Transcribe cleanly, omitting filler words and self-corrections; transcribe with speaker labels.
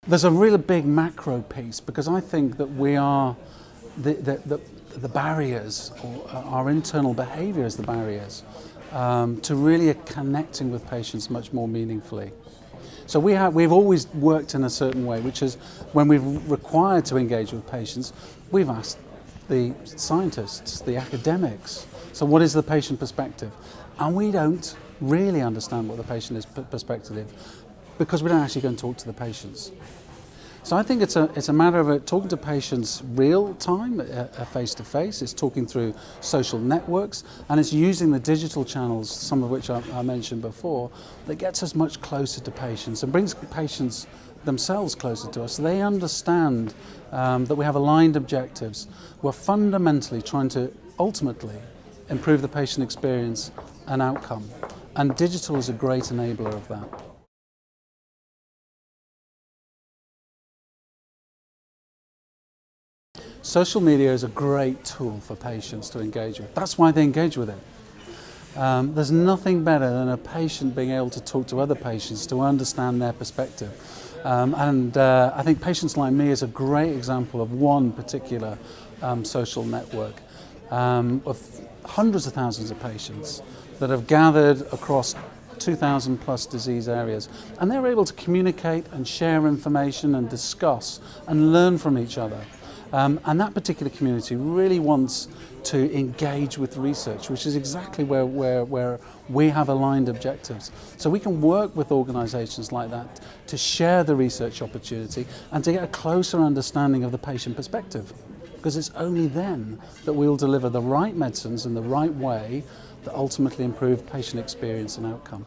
Speaker 1: There's a really big macro piece, because I think that we are the barriers, or our internal behaviour is the barriers to really connecting with patients much more meaningfully. So we've always worked in a certain way, which is when we've required to engage with patients, we've asked the scientists, the academics, so what is the patient perspective? And we don't really understand what the patient perspective is, because we don't actually go and talk to the patients. So I think it's a matter of talking to patients real time, face to face. It's talking through social networks, and it's using the digital channels, some of which I mentioned before, that gets us much closer to patients and brings patients themselves closer to us. So they understand that we have aligned objectives. We're fundamentally trying to ultimately improve the patient experience and outcome, and digital is a great enabler of that. Social media is a great tool for patients to engage with. That's why they engage with it. There's nothing better than a patient being able to talk to other patients to understand their perspective. I think Patients Like Me is a great example of one particular social network of hundreds of thousands of patients that have gathered across 2,000 plus disease areas, and they're able to communicate and share information and discuss and learn from each other. And that particular community really wants to engage with research, which is exactly where we have aligned objectives. So we can work with organisations like that to share the research opportunity and to get a closer understanding of the patient perspective, because it's only then that we'll deliver the right medicines in the right way that ultimately improve patient experience and outcome.